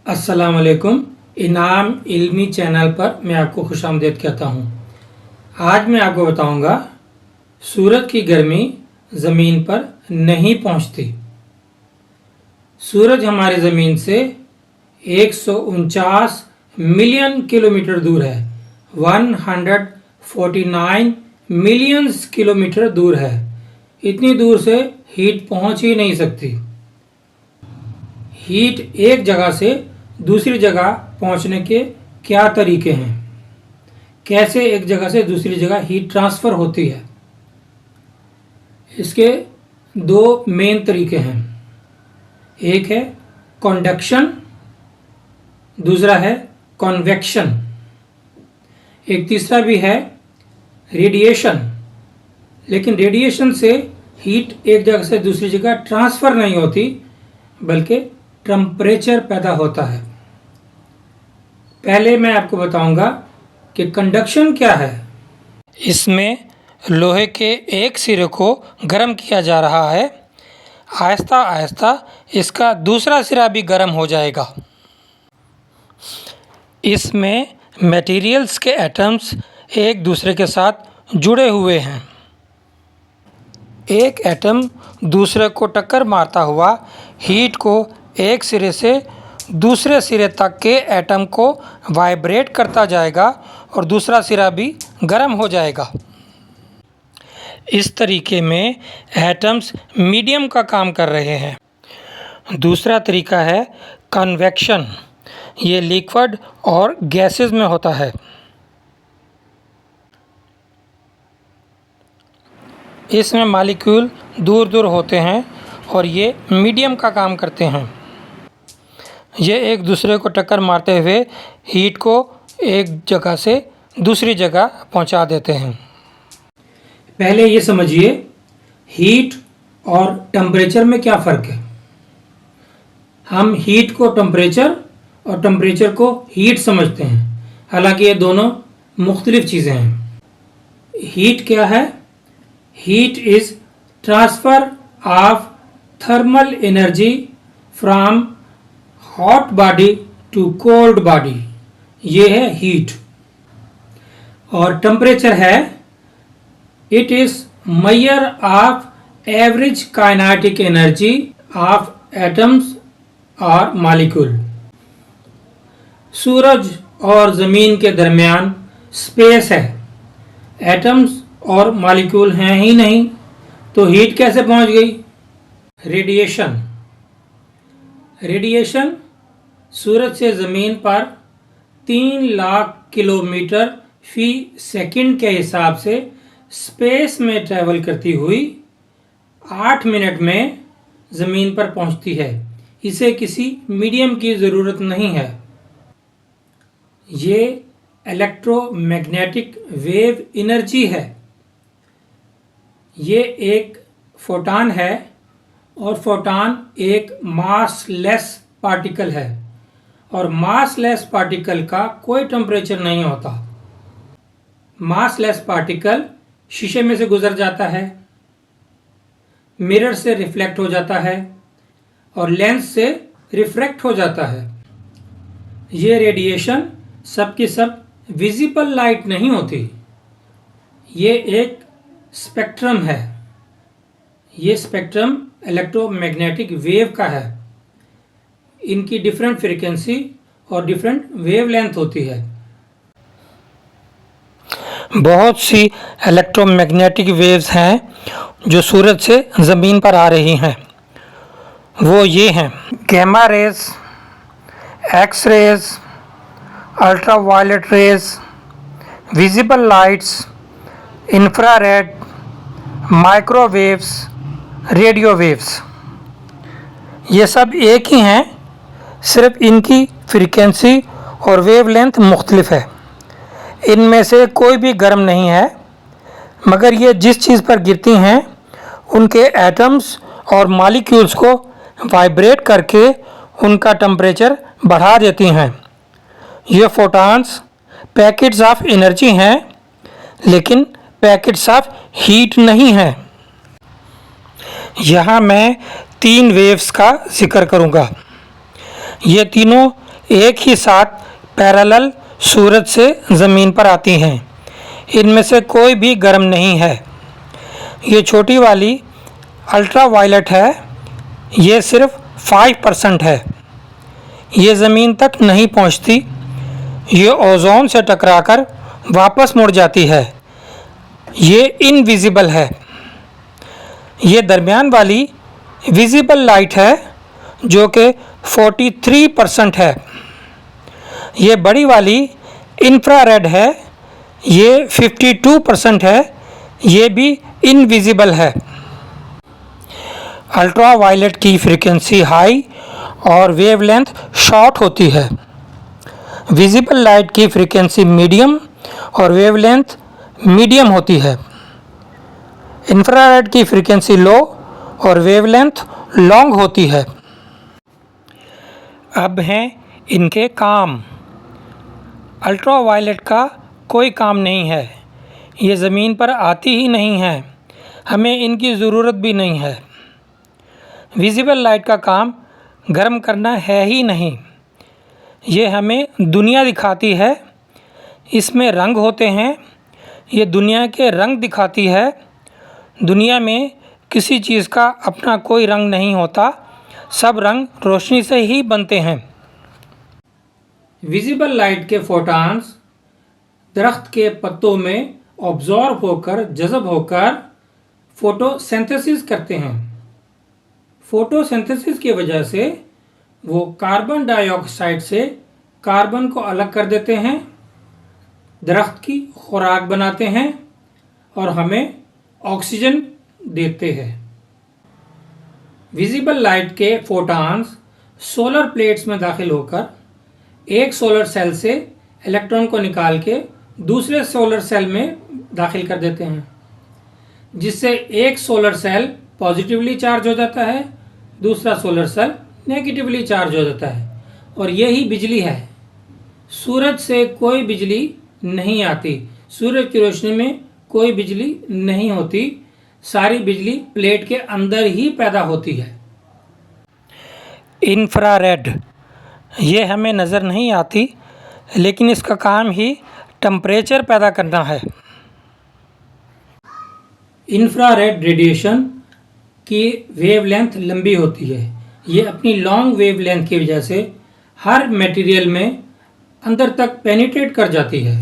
अस्सलाम वालेकुम। इनाम इल्मी चैनल पर मैं आपको खुशामदीद कहता हूँ। आज मैं आपको बताऊँगा सूरज की गर्मी ज़मीन पर नहीं पहुँचती। सूरज हमारी ज़मीन से 149 मिलियन किलोमीटर दूर है। 149 मिलियंस किलोमीटर दूर है। इतनी दूर से हीट पहुँच ही नहीं सकती। हीट एक जगह से दूसरी जगह पहुंचने के क्या तरीके हैं, कैसे एक जगह से दूसरी जगह हीट ट्रांसफ़र होती है, इसके दो मेन तरीके हैं। एक है कंडक्शन, दूसरा है कन्वेक्शन। एक तीसरा भी है रेडिएशन। लेकिन रेडिएशन से हीट एक जगह से दूसरी जगह ट्रांसफ़र नहीं होती, बल्कि टेम्परेचर पैदा होता है। पहले मैं आपको बताऊंगा कि कंडक्शन क्या है। इसमें लोहे के एक सिरे को गर्म किया जा रहा है। आहिस्ता आहिस्ता इसका दूसरा सिरा भी गर्म हो जाएगा। इसमें मटेरियल्स के एटम्स एक दूसरे के साथ जुड़े हुए हैं। एक एटम दूसरे को टक्कर मारता हुआ हीट को एक सिरे से दूसरे सिरे तक के एटम को वाइब्रेट करता जाएगा और दूसरा सिरा भी गर्म हो जाएगा। इस तरीके में एटम्स मीडियम का काम कर रहे हैं। दूसरा तरीका है कन्वेक्शन। ये लिक्विड और गैसेस में होता है। इसमें मॉलिक्यूल दूर दूर होते हैं और ये मीडियम का काम करते हैं। ये एक दूसरे को टक्कर मारते हुए हीट को एक जगह से दूसरी जगह पहुंचा देते हैं। पहले ये समझिए हीट और टेम्परेचर में क्या फ़र्क है। हम हीट को टेम्परेचर और टेम्परेचर को हीट समझते हैं, हालांकि ये दोनों मुख्तलिफ चीज़ें हैं। हीट क्या है? Heat is transfer of thermal energy from hot body to cold body, ये है हीट। और टेम्परेचर है it is measure of average kinetic energy of atoms और मॉलिक्यूल। सूरज और ज़मीन के दरमियान स्पेस है, एटम्स और मॉलिक्यूल हैं ही नहीं, तो हीट कैसे पहुंच गई? रेडिएशन। रेडिएशन सूरज से ज़मीन पर 3 लाख किलोमीटर फी सेकंड के हिसाब से स्पेस में ट्रैवल करती हुई 8 मिनट में ज़मीन पर पहुंचती है। इसे किसी मीडियम की ज़रूरत नहीं है। ये इलेक्ट्रोमैग्नेटिक वेव एनर्जी है। ये एक फोटॉन है और फोटॉन एक मासलेस पार्टिकल है और मासलेस पार्टिकल का कोई टेम्परेचर नहीं होता। मासलेस पार्टिकल शीशे में से गुजर जाता है, मिरर से रिफ्लेक्ट हो जाता है और लेंस से रिफ्रैक्ट हो जाता है। ये रेडिएशन सब की सब विजिबल लाइट नहीं होती। ये एक स्पेक्ट्रम है। ये स्पेक्ट्रम इलेक्ट्रोमैग्नेटिक वेव का है। इनकी डिफरेंट फ्रीक्वेंसी और डिफरेंट वेवलेंथ होती है। बहुत सी इलेक्ट्रोमैग्नेटिक वेव्स हैं जो सूरज से ज़मीन पर आ रही हैं। वो ये हैं gamma rays, X rays, ultraviolet rays, visible lights, infrared, microwaves, radio waves. ये सब एक ही हैं, सिर्फ इनकी फ्रीक्वेंसी और वेवलेंथ मुख्तलिफ है। इनमें से कोई भी गर्म नहीं है, मगर ये जिस चीज़ पर गिरती हैं उनके एटम्स और मॉलिक्यूल्स को वाइब्रेट करके उनका टेम्परेचर बढ़ा देती हैं। ये फोटॉन्स पैकेट्स ऑफ एनर्जी हैं, लेकिन पैकेट्स ऑफ हीट नहीं हैं। यहाँ मैं 3 वेव्स का जिक्र करूँगा। ये तीनों एक ही साथ पैरेलल सूरज से ज़मीन पर आती हैं। इनमें से कोई भी गर्म नहीं है। ये छोटी वाली अल्ट्रा वायलेट है, ये सिर्फ 5% है। ये ज़मीन तक नहीं पहुंचती। ये ओजोन से टकराकर वापस मुड़ जाती है। ये इनविजिबल है। ये दरमियान वाली विजिबल लाइट है जो कि 43% है। ये बड़ी वाली इंफ्रारेड है, ये 52% है। ये भी इनविजिबल है। अल्ट्रा वायलेट की फ्रीक्वेंसी हाई और वेवलेंथ शॉर्ट होती है। विजिबल लाइट की फ्रीक्वेंसी मीडियम और वेवलेंथ मीडियम होती है। इंफ्रारेड की फ्रीक्वेंसी लो और वेवलेंथ लॉन्ग होती है। अब हैं इनके काम। अल्ट्रा वायलेट का कोई काम नहीं है। ये ज़मीन पर आती ही नहीं है। हमें इनकी ज़रूरत भी नहीं है। विजिबल लाइट का काम गर्म करना है ही नहीं। ये हमें दुनिया दिखाती है। इसमें रंग होते हैं। ये दुनिया के रंग दिखाती है। दुनिया में किसी चीज़ का अपना कोई रंग नहीं होता। सब रंग रोशनी से ही बनते हैं। विजिबल लाइट के फोटॉन्स दरख्त के पत्तों में ऑब्जॉर्व होकर जज़ब होकर फोटोसिंथेसिस करते हैं। फोटोसिंथेसिस की वजह से वो कार्बन डाइऑक्साइड से कार्बन को अलग कर देते हैं, दरख्त की खुराक बनाते हैं और हमें ऑक्सीजन देते हैं। विजिबल लाइट के फोटॉन्स सोलर प्लेट्स में दाखिल होकर एक सोलर सेल से इलेक्ट्रॉन को निकाल के दूसरे सोलर सेल में दाखिल कर देते हैं, जिससे एक सोलर सेल पॉजिटिवली चार्ज हो जाता है, दूसरा सोलर सेल नेगेटिवली चार्ज हो जाता है। और यही बिजली है। सूरज से कोई बिजली नहीं आती। सूरज की रोशनी में कोई बिजली नहीं होती। सारी बिजली प्लेट के अंदर ही पैदा होती है। इंफ्रारेड, ये हमें नज़र नहीं आती, लेकिन इसका काम ही टेम्परेचर पैदा करना है। इंफ्रारेड रेडिएशन की वेवलेंथ लंबी होती है। ये अपनी लॉन्ग वेवलेंथ की वजह से हर मटेरियल में अंदर तक पेनिट्रेट कर जाती है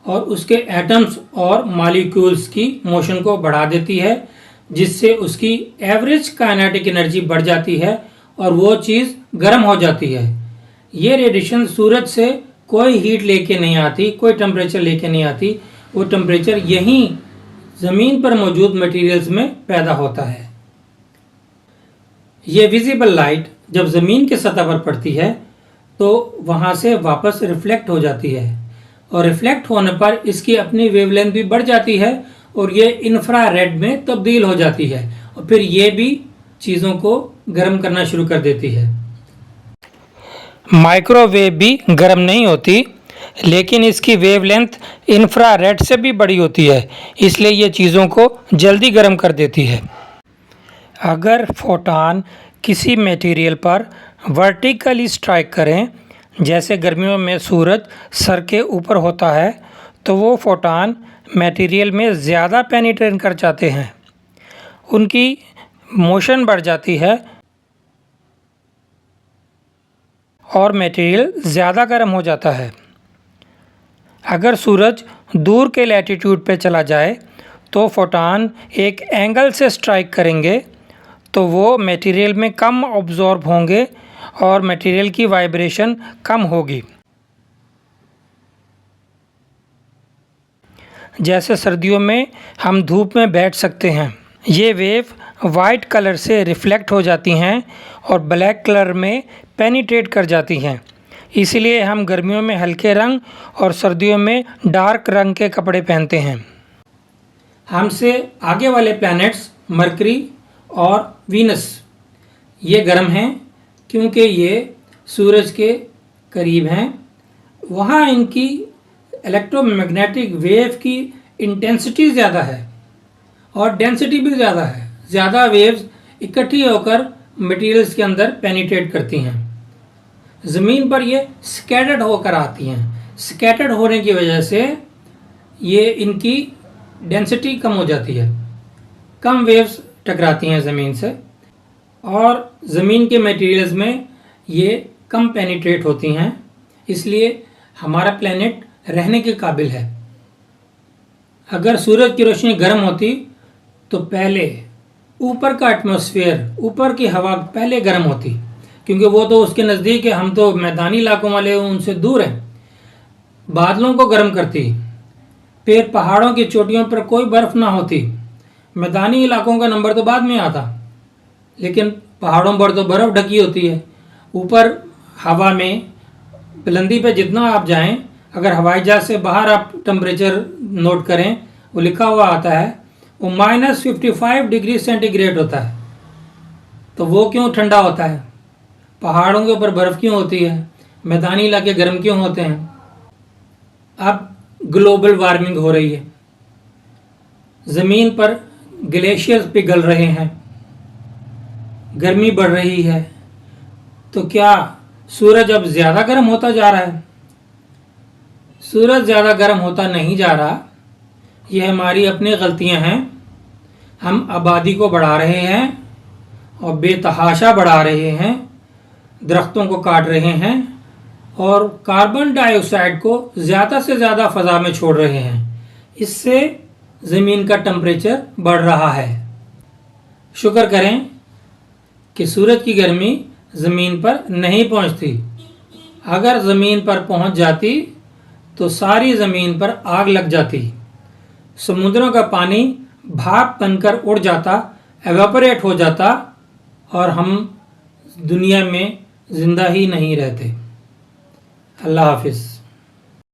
और उसके एटम्स और मॉलिक्यूल्स की मोशन को बढ़ा देती है, जिससे उसकी एवरेज काइनेटिक एनर्जी बढ़ जाती है और वो चीज़ गर्म हो जाती है। ये रेडिएशन सूरज से कोई हीट लेके नहीं आती, कोई टेम्परेचर लेके नहीं आती। वो टेम्परेचर यहीं ज़मीन पर मौजूद मटेरियल्स में पैदा होता है। ये विजिबल लाइट जब ज़मीन की सतह पर पड़ती है तो वहाँ से वापस रिफ्लेक्ट हो जाती है और रिफ्लेक्ट होने पर इसकी अपनी वेवलेंथ भी बढ़ जाती है और ये इंफ्रारेड में तब्दील हो जाती है और फिर ये भी चीज़ों को गर्म करना शुरू कर देती है। माइक्रोवेव भी गर्म नहीं होती, लेकिन इसकी वेवलेंथ इंफ्रारेड से भी बड़ी होती है, इसलिए ये चीज़ों को जल्दी गर्म कर देती है। अगर फोटॉन किसी मटेरियल पर वर्टिकली स्ट्राइक करें, जैसे गर्मियों में सूरज सर के ऊपर होता है, तो वो फोटॉन मटेरियल में ज़्यादा पेनिट्रेट कर जाते हैं। उनकी मोशन बढ़ जाती है और मटेरियल ज़्यादा गर्म हो जाता है। अगर सूरज दूर के लैटिट्यूड पे चला जाए तो फोटॉन एक एंगल से स्ट्राइक करेंगे, तो वो मटेरियल में कम ऑब्जॉर्ब होंगे और मटेरियल की वाइब्रेशन कम होगी। जैसे सर्दियों में हम धूप में बैठ सकते हैं। ये वेव वाइट कलर से रिफ्लेक्ट हो जाती हैं और ब्लैक कलर में पेनिट्रेट कर जाती हैं। इसलिए हम गर्मियों में हल्के रंग और सर्दियों में डार्क रंग के कपड़े पहनते हैं। हमसे आगे वाले प्लैनेट्स मरकरी और वीनस ये गर्म हैं क्योंकि ये सूरज के करीब हैं। वहाँ इनकी इलेक्ट्रोमैग्नेटिक वेव की इंटेंसिटी ज़्यादा है और डेंसिटी भी ज़्यादा है। ज़्यादा वेव्स इकट्ठी होकर मटेरियल्स के अंदर पेनिट्रेट करती हैं। ज़मीन पर ये स्कैटर्ड होकर आती हैं। स्कैटर्ड होने की वजह से ये इनकी डेंसिटी कम हो जाती है, कम वेव्स टकराती हैं ज़मीन से, और ज़मीन के मटेरियल्स में ये कम पेनिट्रेट होती हैं, इसलिए हमारा प्लेनेट रहने के काबिल है। अगर सूरज की रोशनी गर्म होती तो पहले ऊपर का एटमॉस्फेयर, ऊपर की हवा पहले गर्म होती, क्योंकि वो तो उसके नज़दीक है, हम तो मैदानी इलाकों वाले उनसे दूर हैं। बादलों को गर्म करती, फिर पहाड़ों की चोटियों पर कोई बर्फ़ ना होती। मैदानी इलाकों का नंबर तो बाद में आता, लेकिन पहाड़ों पर तो बर्फ़ ढकी होती है। ऊपर हवा में बुलंदी पे जितना आप जाएं, अगर हवाई जहाज़ से बाहर आप टेम्परेचर नोट करें, वो लिखा हुआ आता है, वो -55 डिग्री सेंटीग्रेड होता है। तो वो क्यों ठंडा होता है? पहाड़ों के ऊपर बर्फ़ क्यों होती है? मैदानी इलाके गर्म क्यों होते हैं? अब ग्लोबल वार्मिंग हो रही है, ज़मीन पर ग्लेशियर्स पिघल रहे हैं, गर्मी बढ़ रही है, तो क्या सूरज अब ज़्यादा गर्म होता जा रहा है? सूरज ज़्यादा गर्म होता नहीं जा रहा, ये हमारी अपनी गलतियां हैं। हम आबादी को बढ़ा रहे हैं और बेतहाशा बढ़ा रहे हैं, दरख्तों को काट रहे हैं और कार्बन डाइऑक्साइड को ज़्यादा से ज़्यादा फ़ज़ा में छोड़ रहे हैं। इससे ज़मीन का टेम्परेचर बढ़ रहा है। शुक्र करें कि सूरज की गर्मी ज़मीन पर नहीं पहुंचती। अगर ज़मीन पर पहुंच जाती तो सारी ज़मीन पर आग लग जाती, समुद्रों का पानी भाप बनकर उड़ जाता, एवेपोरेट हो जाता, और हम दुनिया में ज़िंदा ही नहीं रहते। अल्लाह हाफिज़।